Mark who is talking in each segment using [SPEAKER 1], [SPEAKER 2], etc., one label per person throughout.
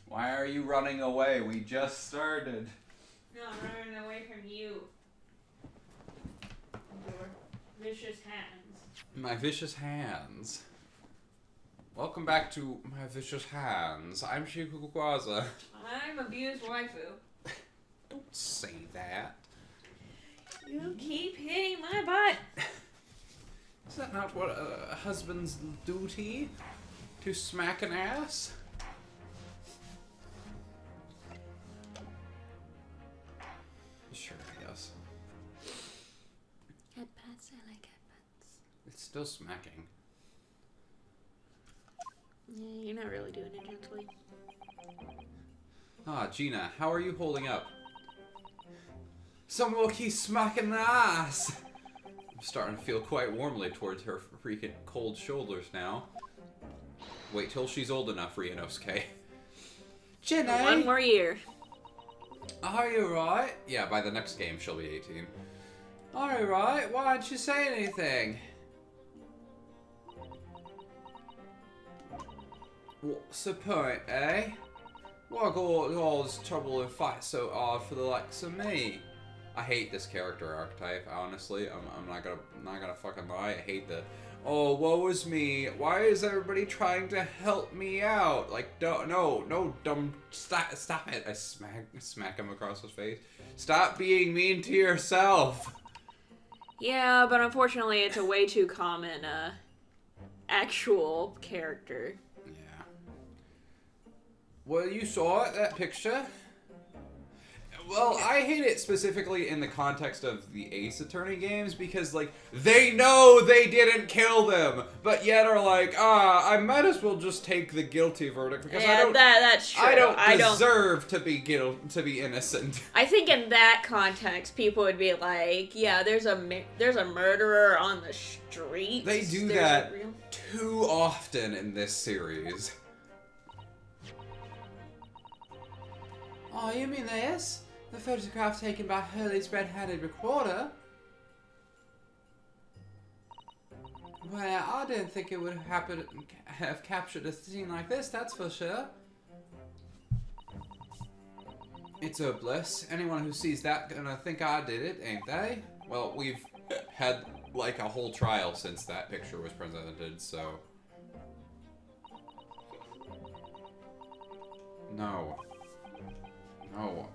[SPEAKER 1] Why are you running away? We just started.
[SPEAKER 2] No, I'm running away from you. Your vicious hands.
[SPEAKER 1] My vicious hands. Welcome back to My Vicious Hands. I'm Shikuquaza.
[SPEAKER 2] I'm abused waifu.
[SPEAKER 1] Don't say that.
[SPEAKER 2] You keep hitting my butt.
[SPEAKER 1] Is that not what a husband's duty? To smack an ass? Sure, I guess.
[SPEAKER 2] Cat pats, I like cat pats.
[SPEAKER 1] It's still smacking.
[SPEAKER 2] Yeah, you're not really doing it gently.
[SPEAKER 1] Ah, Gina, how are you holding up? Someone will keep smacking the ass! I'm starting to feel quite warmly towards her freaking cold shoulders now. Wait till she's old enough, Ryunosuke. Gina!
[SPEAKER 2] One more year.
[SPEAKER 1] Are you right? Yeah, by the next game she'll be 18. Are you right? Why didn't you say anything? What's the point, eh? Why go all this trouble and fight so hard for the likes of me? I hate this character archetype, honestly. I'm not gonna fucking lie. I hate the, oh, woe is me. Why is everybody trying to help me out? Like, no, dumb, stop it. I smack him across his face. Stop being mean to yourself.
[SPEAKER 2] Yeah, but unfortunately it's a way too common, actual character.
[SPEAKER 1] Yeah. Well, you saw it, that picture? Well, I hate it specifically in the context of the Ace Attorney games because, like, they know they didn't kill them, but yet are like, I might as well just take the guilty verdict because
[SPEAKER 2] Yeah, that's true.
[SPEAKER 1] I don't deserve to be innocent.
[SPEAKER 2] I think in that context, people would be like, yeah, there's a murderer on the street.
[SPEAKER 1] They do that too often in this series. Oh, you mean this? The photograph taken by Hurley's red-handed recorder? Well, I didn't think it would have captured a scene like this, that's for sure. It's hopeless. Anyone who sees that gonna think I did it, ain't they? Well, we've had, like, a whole trial since that picture was presented, so... No. No.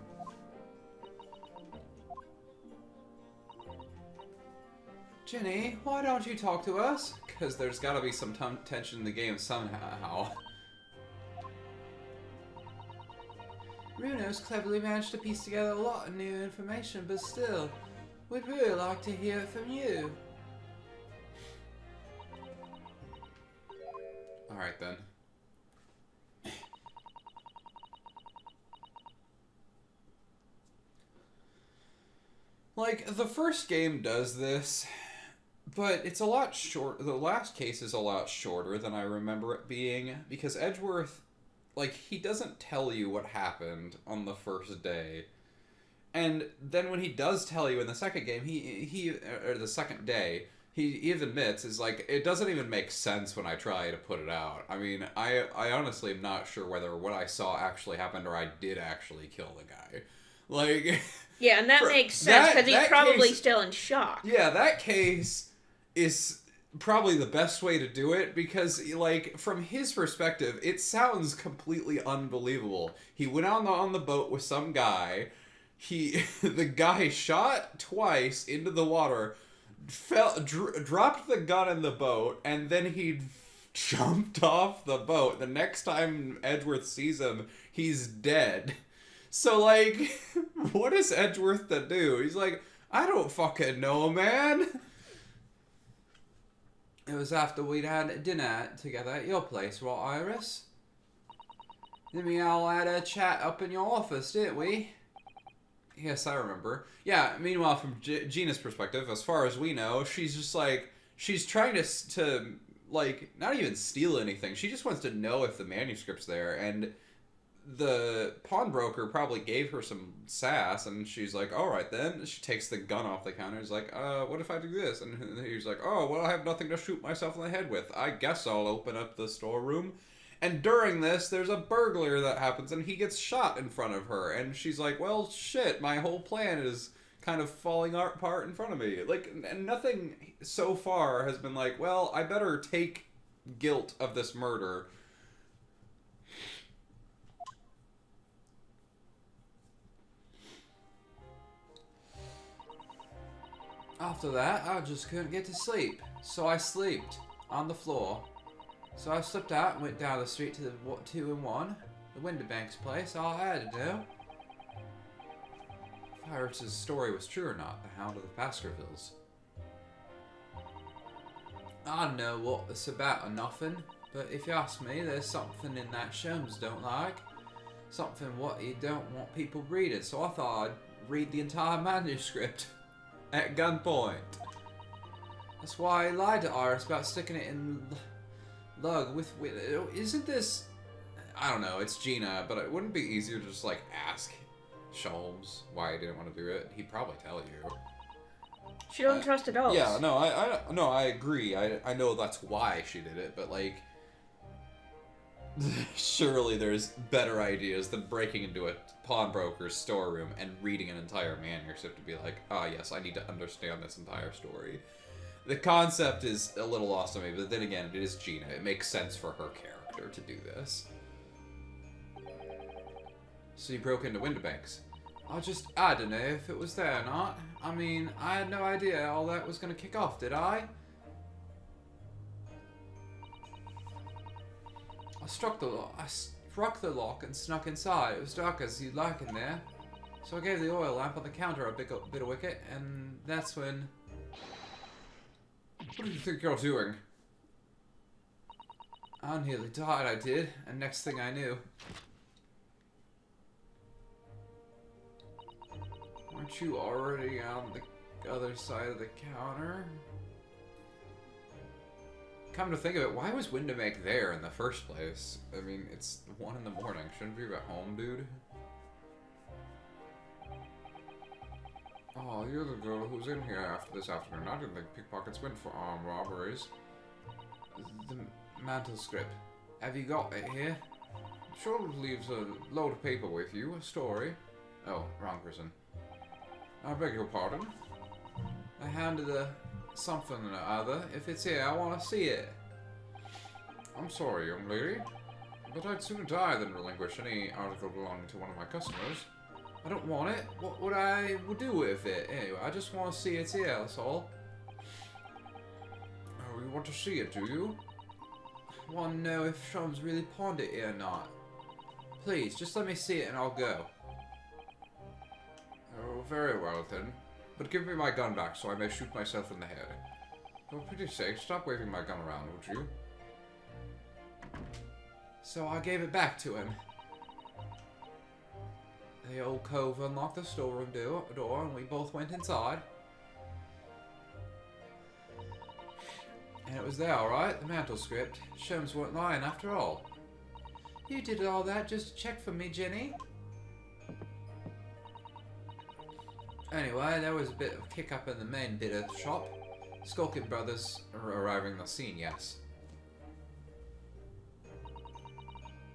[SPEAKER 1] Jenny, why don't you talk to us? Because there's gotta be some tension in the game somehow. Runo's cleverly managed to piece together a lot of new information, but still, we'd really like to hear it from you. Alright then. Like, the first game does this, but it's a lot short. The last case is a lot shorter than I remember it being, because Edgeworth, like, he doesn't tell you what happened on the first day. And then when he does tell you in the second game, or the second day, he even admits, is like, it doesn't even make sense when I try to put it out. I mean, I honestly am not sure whether what I saw actually happened or I did actually kill the guy. Like...
[SPEAKER 2] Yeah, and that makes sense, because he's probably still in shock.
[SPEAKER 1] Yeah, that case is probably the best way to do it, because, like, from his perspective, it sounds completely unbelievable. He went on the boat with some guy, the guy shot twice into the water, dropped the gun in the boat, and then he jumped off the boat. The next time Edgeworth sees him, he's dead. So, like, what is Edgeworth to do? He's like, I don't fucking know, man. It was after we'd had dinner together at your place, what, Iris? Then we all had a chat up in your office, didn't we? Yes, I remember. Yeah, meanwhile, from Gina's perspective, as far as we know, she's just like, she's trying to, like, not even steal anything. She just wants to know if the manuscript's there, and... the pawnbroker probably gave her some sass, and she's like, alright then. She takes the gun off the counter. He's like, what if I do this? And he's like, oh, well, I have nothing to shoot myself in the head with. I guess I'll open up the storeroom. And during this, there's a burglary that happens, and he gets shot in front of her, and she's like, well, shit, my whole plan is kind of falling apart in front of me. Like, and nothing so far has been like, well, I better take guilt of this murder. After that, I just couldn't get to sleep, so I slept on the floor. So I slipped out and went down the street to the 2-in-1, the Winterbank's place. All I had to do. If Iris' story was true or not, the Hound of the Baskervilles. I don't know what it's about or nothing, but if you ask me, there's something in that Sholmes don't like. Something what he don't want people reading, so I thought I'd read the entire manuscript at gunpoint. That's why I lied to Iris about sticking it in lug with isn't this, I don't know, it's Gina, but it wouldn't be easier to just like ask Sholmes why he didn't want to do it? He'd probably tell you.
[SPEAKER 2] She don't trust adults.
[SPEAKER 1] Yeah, no, I agree. I know that's why she did it, but like surely there's better ideas than breaking into a pawnbroker's storeroom and reading an entire manuscript to be like, ah, yes, I need to understand this entire story. The concept is a little lost on me, but then again, it is Gina. It makes sense for her character to do this. So you broke into Winterbank's. I don't know if it was there or not. I mean, I had no idea all that was going to kick off, did I? I struck the lock and snuck inside. It was dark as you'd like in there. So I gave the oil lamp on the counter a bit of wicket, and that's when... What do you think you're doing? I nearly died, I did, and next thing I knew... Weren't you already on the other side of the counter? Come to think of it, why was Windermere there in the first place? I mean, it's 1 in the morning. Shouldn't you be at home, dude? Oh, you're the girl who's in here after this afternoon. I didn't think pickpockets went for armed robberies. The mantle script. Have you got it here? Sure leaves a load of paper with you. A story. Oh, wrong person. I beg your pardon. I handed something or other. If it's here, I want to see it. I'm sorry, young lady, but I'd sooner die than relinquish any article belonging to one of my customers. I don't want it. What would I do with it? Anyway, I just want to see it's here, that's all. Oh, you want to see it, do you? I want to know if Sholmes really pawned it here or not. Please, just let me see it and I'll go. Oh, very well then. But give me my gun back so I may shoot myself in the head. For pity's sake, stop waving my gun around, would you? So I gave it back to him. The old cove unlocked the storeroom door and we both went inside. And it was there, alright, the mantle script. Sholmes weren't lying after all. You did all that just to check for me, Jenny? Anyway, there was a bit of kick-up in the main bit of the shop. Skulking brothers are arriving on the scene, yes.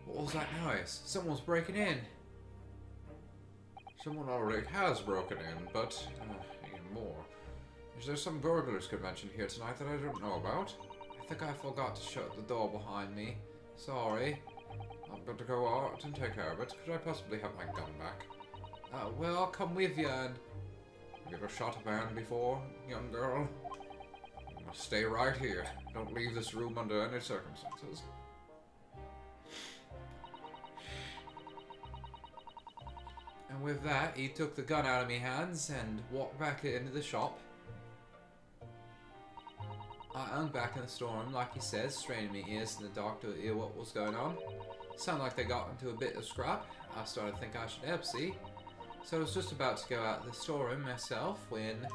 [SPEAKER 1] What was that noise? Someone's breaking in. Someone already has broken in, but even more. Is there some burglars convention here tonight that I don't know about? I think I forgot to shut the door behind me. Sorry. I'm going to go out and take care of it. Could I possibly have my gun back? Well, I'll come with you and... Have you ever shot a man before, young girl? You must stay right here. Don't leave this room under any circumstances. And with that, he took the gun out of my hands and walked back into the shop. I hung back in the storeroom, like he says, straining my ears in the dark to hear what was going on. Sounded like they got into a bit of scrap. I started to think I should help, see? So I was just about to go out of the storeroom myself when...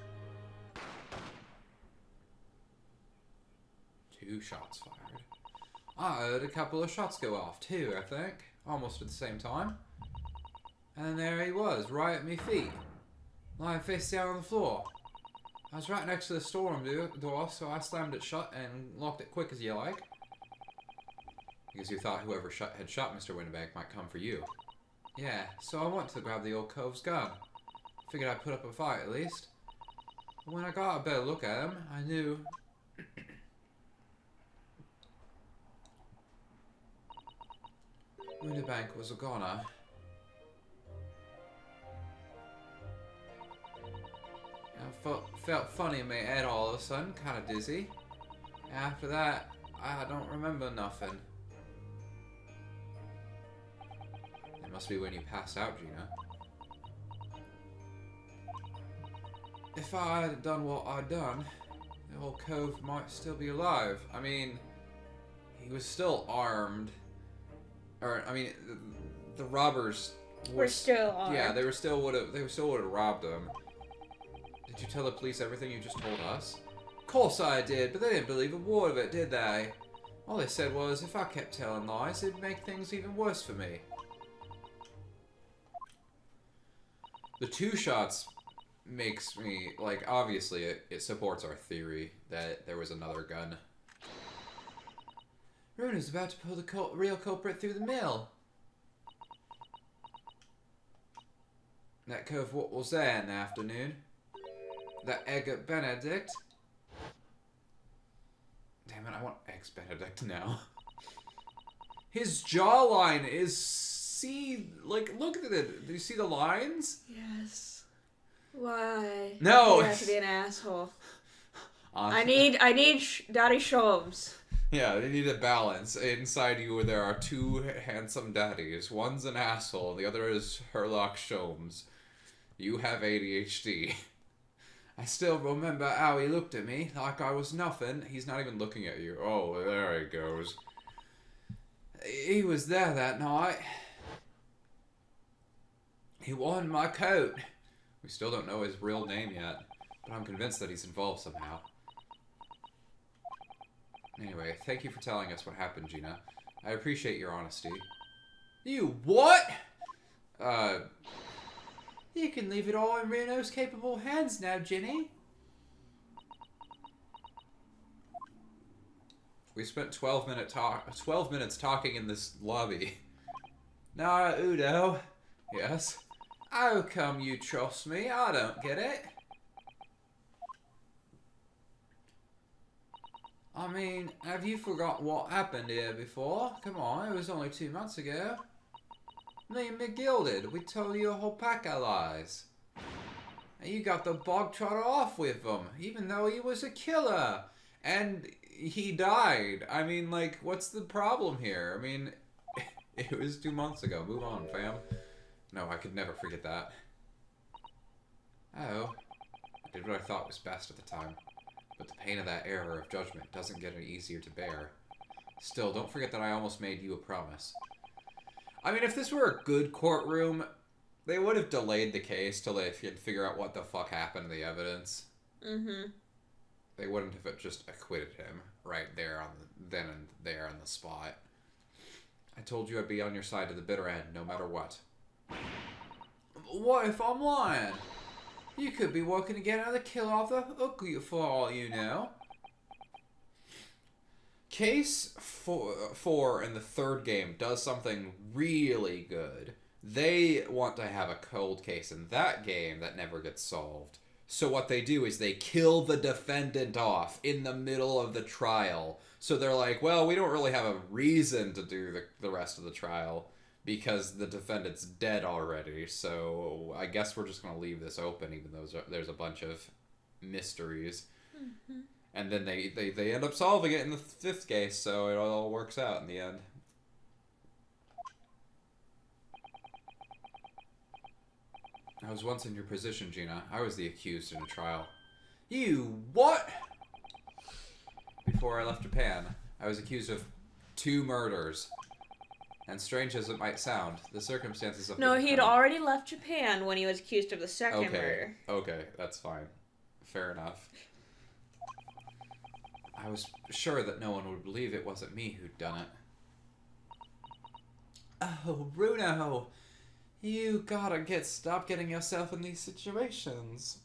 [SPEAKER 1] 2 shots fired. I heard a couple of shots go off too, I think. Almost at the same time. And then there he was, right at my feet. Lying face down on the floor. I was right next to the storeroom door, so I slammed it shut and locked it quick as you like. Because you thought whoever had shot Mr. Winnebank might come for you. Yeah, so I went to grab the old cove's gun. Figured I'd put up a fight at least. But when I got a better look at him, I knew... Winnebank was a goner. I felt funny in my head all of a sudden, kind of dizzy. After that, I don't remember nothing. It must be when you passed out, Gina. If I had done what I'd done, the old cove might still be alive. I mean, he was still armed. Or, I mean, the robbers
[SPEAKER 2] were still armed.
[SPEAKER 1] Yeah, they still would have robbed him. Did you tell the police everything you just told us? Of course I did, but they didn't believe a word of it, did they? All they said was, if I kept telling lies, it'd make things even worse for me. The 2 shots makes me, like, obviously it supports our theory that there was another gun. Runa's about to pull the real culprit through the mill. That cove, what was there in the afternoon? That egg at Benedict? Damn it, I want Eggs Benedict now. His jawline is... See, like, look at it. Do you see the lines?
[SPEAKER 2] Yes. Why?
[SPEAKER 1] No!
[SPEAKER 2] You have to be an asshole.
[SPEAKER 1] I
[SPEAKER 2] need Daddy Sholmes.
[SPEAKER 1] Yeah, they need a balance. Inside you there are 2 handsome daddies. One's an asshole, the other is Herlock Sholmes. You have ADHD. I still remember how he looked at me, like I was nothing. He's not even looking at you. Oh, there he goes. He was there that night. He won my coat. We still don't know his real name yet, but I'm convinced that he's involved somehow. Anyway, thank you for telling us what happened, Gina. I appreciate your honesty. You what? You can leave it all in Reno's capable hands now, Ginny. We spent 12 minutes talking in this lobby. Now, Udo. Yes? How come you trust me? I don't get it. I mean, have you forgot what happened here before? Come on, it was only 2 months ago. Me and McGilded, we told you a whole pack of lies. And you got the bog trotter off with him, even though he was a killer. And he died. I mean, like, what's the problem here? I mean, it was 2 months ago. Move on, fam. No, I could never forget that. Oh. I did what I thought was best at the time. But the pain of that error of judgment doesn't get any easier to bear. Still, don't forget that I almost made you a promise. I mean, if this were a good courtroom, they would have delayed the case till they could figure out what the fuck happened to the evidence. Mm-hmm. They wouldn't have just acquitted him right there then and there on the spot. I told you I'd be on your side to the bitter end, no matter what. What if I'm lying? You could be working to get another kill off the hook for all you know. Case 4 in the 3rd game does something really good. They want to have a cold case in that game that never gets solved. So what they do is they kill the defendant off in the middle of the trial. So they're like, well, we don't really have a reason to do the rest of the trial because the defendant's dead already. So I guess we're just going to leave this open even though there's a bunch of mysteries. Mm-hmm. And then they end up solving it in the 5th case, so it all works out in the end. I was once in your position, Gina. I was the accused in a trial. You what? Before I left Japan, I was accused of 2 murders. And strange as it might sound, the circumstances of
[SPEAKER 2] No, he'd already left Japan when he was accused of the 2nd murder.
[SPEAKER 1] Okay, that's fine. Fair enough. I was sure that no one would believe it wasn't me who'd done it. Oh, Bruno! You gotta stop getting yourself in these situations.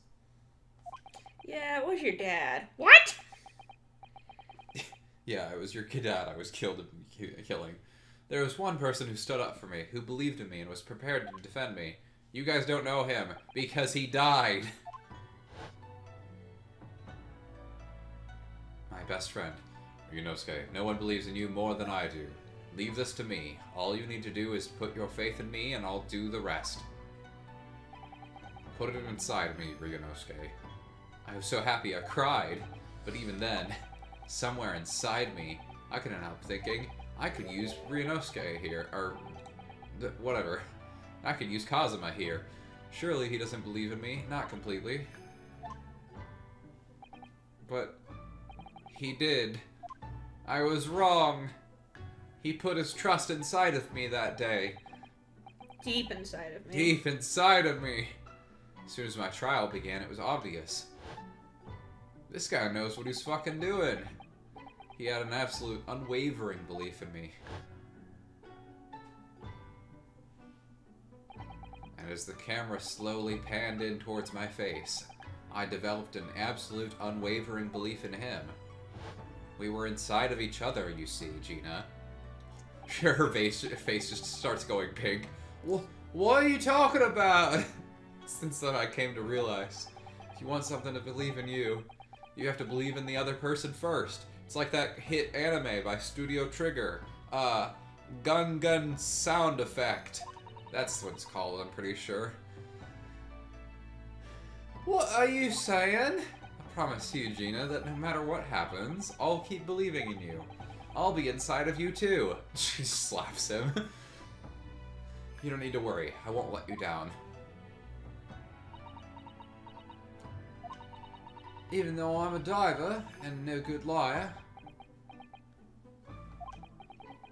[SPEAKER 2] Yeah, it was your dad. What?
[SPEAKER 1] Yeah, it was your dad. I was killed killing. There was one person who stood up for me, who believed in me and was prepared to defend me. You guys don't know him, because he died. My best friend, Ryunosuke. No one believes in you more than I do. Leave this to me. All you need to do is put your faith in me, and I'll do the rest. Put it inside me, Ryunosuke. I was so happy I cried, but even then, somewhere inside me, I couldn't help thinking, I could use Ryunosuke here, or whatever. I could use Kazuma here. Surely he doesn't believe in me, not completely. But he did. I was wrong. He put his trust inside of me that day.
[SPEAKER 2] Deep inside of me.
[SPEAKER 1] Deep inside of me. As soon as my trial began, it was obvious. This guy knows what he's fucking doing. He had an absolute unwavering belief in me. And as the camera slowly panned in towards my face, I developed an absolute unwavering belief in him. We were inside of each other, you see, Gina. Her face just starts going pink. What are you talking about? Since then I came to realize, if you want something to believe in you, you have to believe in the other person first. It's like that hit anime by Studio Trigger. Gun Gun Sound Effect. That's what it's called, I'm pretty sure. What are you saying? I promise you, Gina, that no matter what happens, I'll keep believing in you. I'll be inside of you too. She slaps him. You don't need to worry. I won't let you down. Even though I'm a diver and no good liar.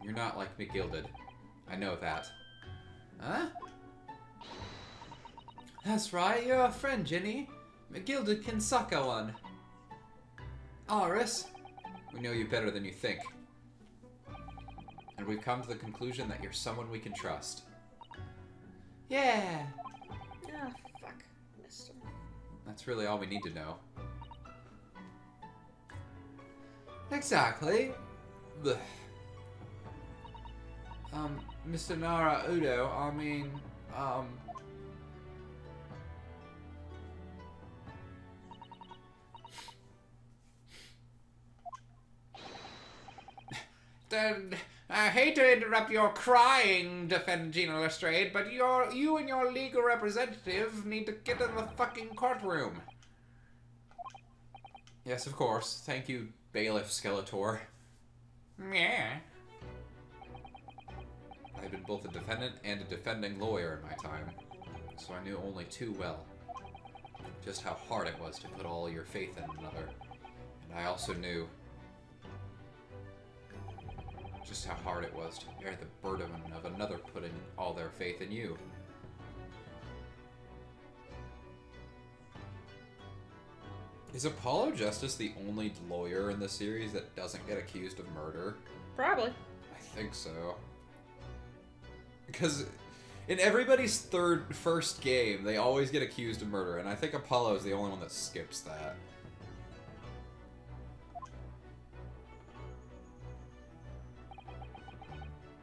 [SPEAKER 1] You're not like McGilded. I know that. Huh? That's right, you're a friend, Jenny. McGilded can suck a one. Iris, we know you better than you think. And we've come to the conclusion that you're someone we can trust. Yeah.
[SPEAKER 2] Ah, fuck. Missed him.
[SPEAKER 1] That's really all we need to know. Exactly. Blech. Mr. Nara Udo, I mean, I hate to interrupt your crying, Defend Gina Lestrade, but you and your legal representative need to get in the fucking courtroom. Yes, of course. Thank you, Bailiff Skeletor. Yeah. I've been both a defendant and a defending lawyer in my time, so I knew only too well just how hard it was to put all your faith in another. And I also knew just how hard it was to bear the burden of another putting all their faith in you. Is Apollo Justice the only lawyer in the series that doesn't get accused of murder?
[SPEAKER 2] Probably.
[SPEAKER 1] I think so. Because in everybody's first game, they always get accused of murder, and I think Apollo is the only one that skips that.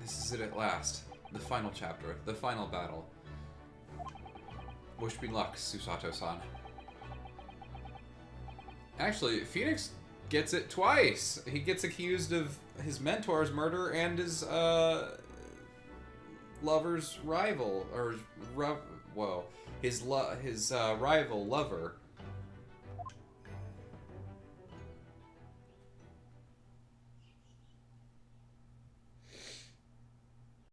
[SPEAKER 1] This is it at last. The final chapter. The final battle. Wish me luck, Susato-san. Actually, Phoenix gets it twice. He gets accused of his mentor's murder and his, lover's rival, or his rival lover.